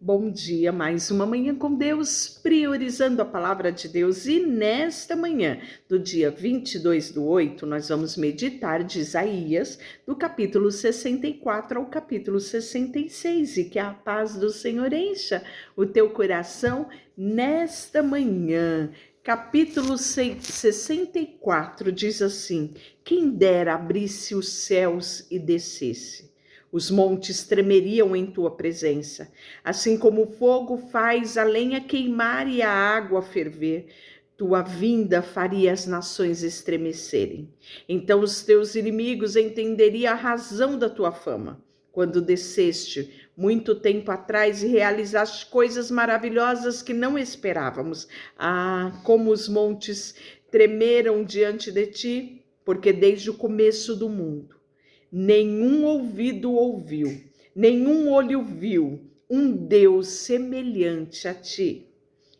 Bom dia, mais uma manhã com Deus, priorizando a palavra de Deus. E nesta manhã, do dia 22/8, nós vamos meditar de Isaías, do capítulo 64 ao capítulo 66. E que a paz do Senhor encha o teu coração nesta manhã. Capítulo 64 diz assim: quem dera abrisse os céus e descesse. Os montes tremeriam em tua presença, assim como o fogo faz a lenha queimar e a água ferver. Tua vinda faria as nações estremecerem. Então os teus inimigos entenderiam a razão da tua fama. Quando desceste muito tempo atrás e realizaste coisas maravilhosas que não esperávamos. Ah, como os montes tremeram diante de ti, porque desde o começo do mundo nenhum ouvido ouviu, nenhum olho viu um Deus semelhante a ti,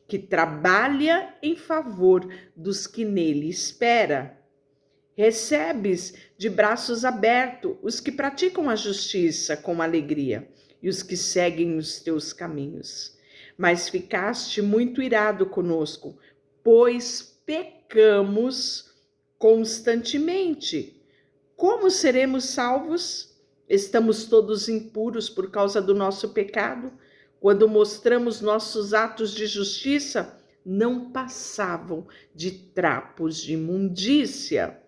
que trabalha em favor dos que nele espera. Recebes de braços abertos os que praticam a justiça com alegria e os que seguem os teus caminhos. Mas ficaste muito irado conosco, pois pecamos constantemente. Como seremos salvos? Estamos todos impuros por causa do nosso pecado. Quando mostramos nossos atos de justiça, não passavam de trapos de imundícia.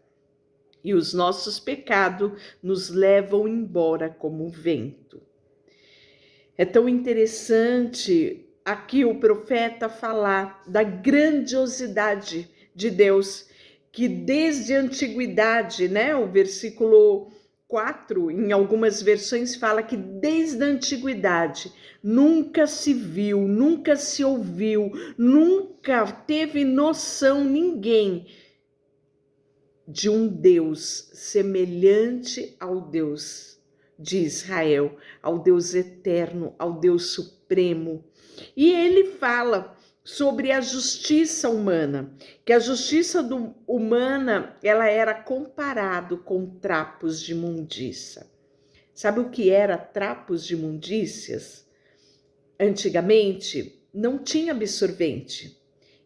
E os nossos pecados nos levam embora como o vento. É tão interessante aqui o profeta falar da grandiosidade de Deus, que desde a antiguidade, né? O versículo 4, em algumas versões, fala que desde a antiguidade nunca se viu, nunca se ouviu, nunca teve noção ninguém de um Deus semelhante ao Deus de Israel, ao Deus eterno, ao Deus supremo. E ele fala sobre a justiça humana, que a justiça humana ela era comparado com trapos de imundícia. Sabe o que era trapos de imundícias? Antigamente não tinha absorvente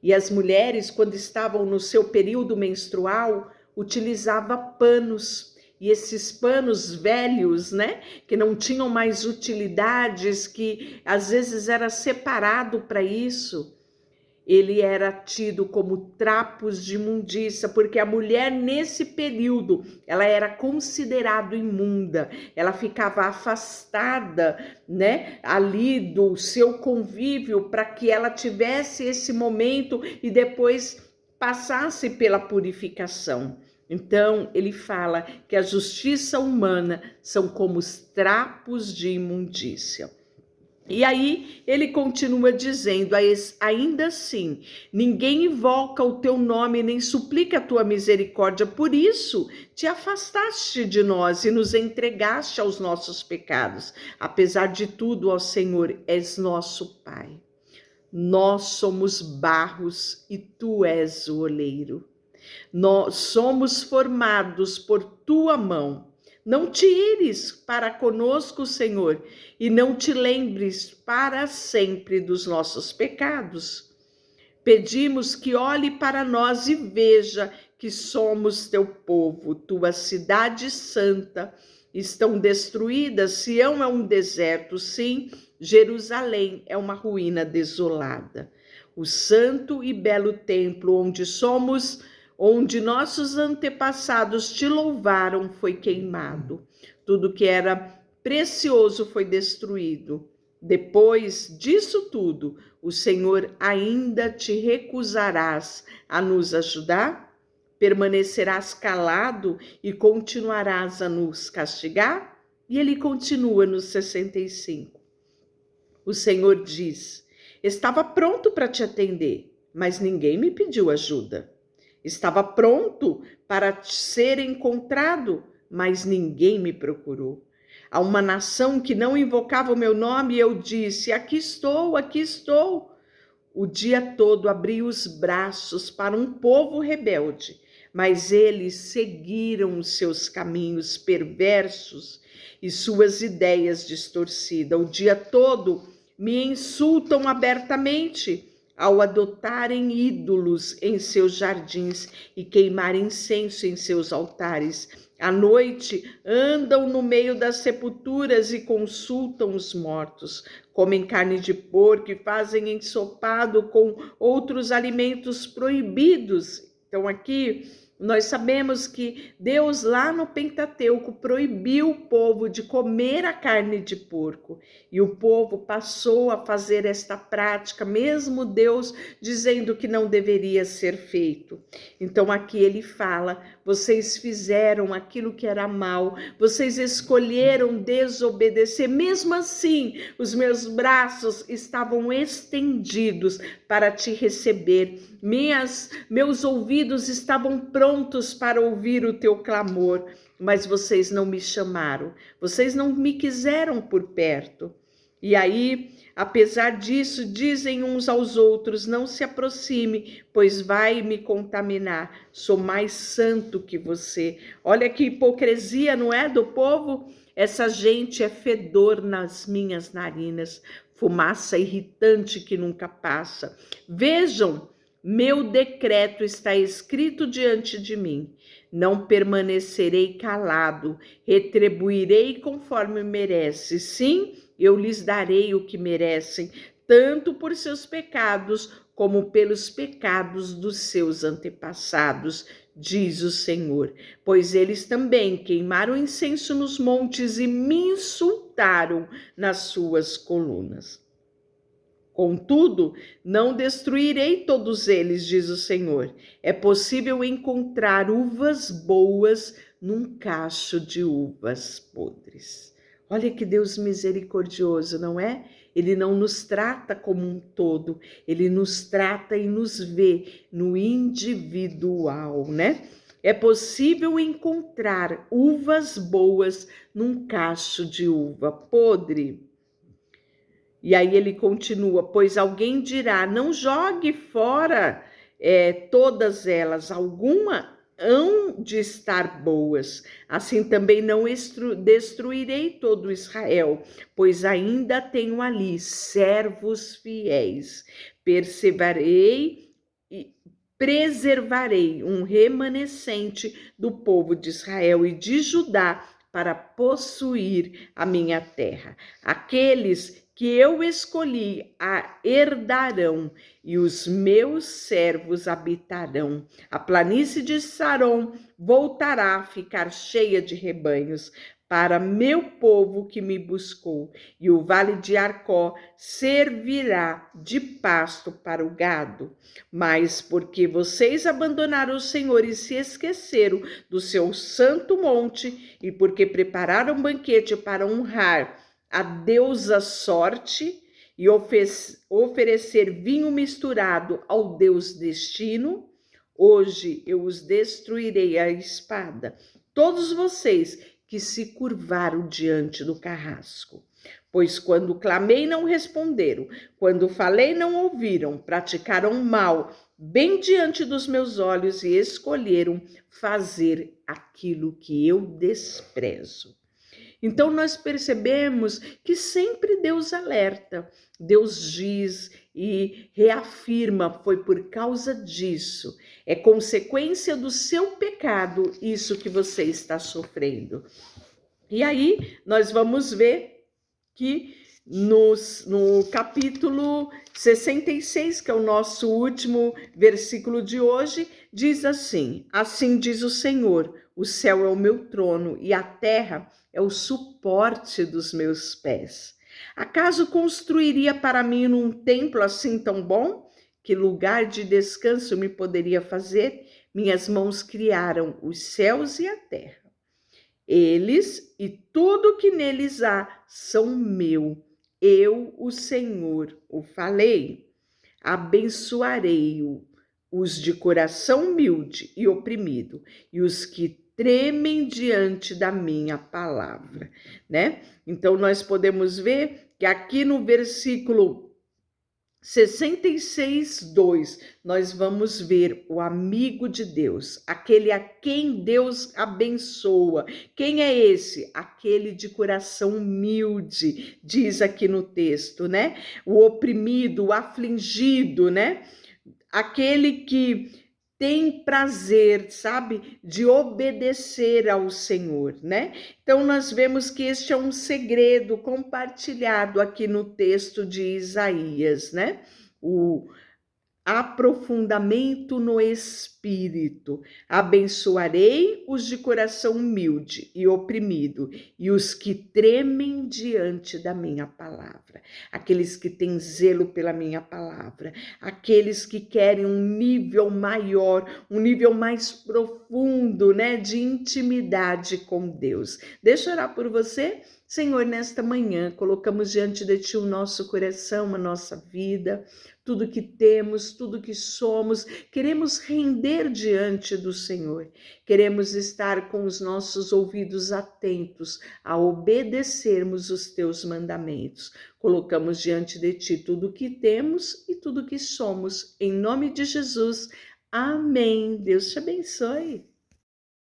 e as mulheres, quando estavam no seu período menstrual, utilizavam panos. E esses panos velhos, né, que não tinham mais utilidades, que às vezes era separado para isso, ele era tido como trapos de imundícia, porque a mulher nesse período, ela era considerada imunda, ela ficava afastada, né, ali do seu convívio, para que ela tivesse esse momento e depois passasse pela purificação. Então, ele fala que a justiça humana são como os trapos de imundícia. E aí ele continua dizendo, ainda assim, ninguém invoca o teu nome nem suplica a tua misericórdia, por isso te afastaste de nós e nos entregaste aos nossos pecados. Apesar de tudo, ó Senhor, és nosso Pai. Nós somos barros e tu és o oleiro. Nós somos formados por tua mão. Não te ires para conosco, Senhor, e não te lembres para sempre dos nossos pecados. Pedimos que olhe para nós e veja que somos teu povo, tua cidade santa. Estão destruídas, Sião é um deserto, sim, Jerusalém é uma ruína desolada. O santo e belo templo onde nossos antepassados te louvaram, foi queimado. Tudo que era precioso foi destruído. Depois disso tudo, o Senhor ainda te recusarás a nos ajudar? Permanecerás calado e continuarás a nos castigar? E ele continua no 65. O Senhor diz: estava pronto para te atender, mas ninguém me pediu ajuda. Estava pronto para ser encontrado, mas ninguém me procurou. A uma nação que não invocava o meu nome, eu disse: aqui estou, aqui estou. O dia todo abri os braços para um povo rebelde, mas eles seguiram os seus caminhos perversos e suas ideias distorcidas. O dia todo me insultam abertamente ao adotarem ídolos em seus jardins e queimar incenso em seus altares. À noite andam no meio das sepulturas e consultam os mortos. Comem carne de porco e fazem ensopado com outros alimentos proibidos. Então aqui nós sabemos que Deus lá no Pentateuco proibiu o povo de comer a carne de porco e o povo passou a fazer esta prática, mesmo Deus dizendo que não deveria ser feito. Então aqui ele fala: vocês fizeram aquilo que era mal, vocês escolheram desobedecer, mesmo assim os meus braços estavam estendidos para te receber. Meus ouvidos estavam prontos para ouvir o teu clamor, mas vocês não me chamaram, vocês não me quiseram por perto. E aí, apesar disso, dizem uns aos outros: não se aproxime, pois vai me contaminar, sou mais santo que você. Olha que hipocrisia, não é, do povo? Essa gente é fedor nas minhas narinas, fumaça irritante que nunca passa. Vejam, meu decreto está escrito diante de mim. Não permanecerei calado, retribuirei conforme merece. Sim, eu lhes darei o que merecem, tanto por seus pecados como pelos pecados dos seus antepassados, diz o Senhor. Pois eles também queimaram incenso nos montes e me insultaram nas suas colunas. Contudo, não destruirei todos eles, diz o Senhor. É possível encontrar uvas boas num cacho de uvas podres. Olha que Deus misericordioso, não é? Ele não nos trata como um todo, ele nos trata e nos vê no individual, né? É possível encontrar uvas boas num cacho de uva podre. E aí ele continua: pois alguém dirá, não jogue fora todas elas, alguma hão de estar boas. Assim também não destruirei todo Israel, pois ainda tenho ali servos fiéis. Preservarei um remanescente do povo de Israel e de Judá para possuir a minha terra. Aqueles que eu escolhi a herdarão, e os meus servos habitarão. A planície de Saron voltará a ficar cheia de rebanhos para meu povo que me buscou, e o vale de Arcó servirá de pasto para o gado. Mas porque vocês abandonaram o Senhor e se esqueceram do seu santo monte, e porque prepararam banquete para honrar a deusa sorte e oferecer vinho misturado ao deus destino, hoje eu os destruirei à espada, todos vocês que se curvaram diante do carrasco. Pois quando clamei não responderam, quando falei não ouviram, praticaram mal bem diante dos meus olhos e escolheram fazer aquilo que eu desprezo. Então nós percebemos que sempre Deus alerta, Deus diz e reafirma: foi por causa disso, é consequência do seu pecado isso que você está sofrendo. E aí nós vamos ver que no capítulo 66, que é o nosso último versículo de hoje, diz assim: assim diz o Senhor, o céu é o meu trono e a terra é o suporte dos meus pés. Acaso construiria para mim um templo assim tão bom? Que lugar de descanso me poderia fazer? Minhas mãos criaram os céus e a terra. Eles e tudo que neles há são meu. Eu, o Senhor, o falei. Abençoarei-o, os de coração humilde e oprimido, e os que tremem diante da minha palavra, né? Então nós podemos ver que aqui no versículo 66:2, nós vamos ver o amigo de Deus, aquele a quem Deus abençoa. Quem é esse? Aquele de coração humilde, diz aqui no texto, né? O oprimido, o afligido, né? Aquele que tem prazer, sabe, de obedecer ao Senhor, né? Então nós vemos que este é um segredo compartilhado aqui no texto de Isaías, né? O aprofundamento no espírito. Abençoarei os de coração humilde e oprimido, e os que tremem diante da minha palavra. Aqueles que têm zelo pela minha palavra, aqueles que querem um nível maior, um nível mais profundo, né, de intimidade com Deus. Deixa eu orar por você. Senhor, nesta manhã, colocamos diante de Ti o nosso coração, a nossa vida, tudo que temos, tudo que somos, queremos render diante do Senhor. Queremos estar com os nossos ouvidos atentos a obedecermos os Teus mandamentos. Colocamos diante de Ti tudo que temos e tudo que somos. Em nome de Jesus, amém. Deus te abençoe.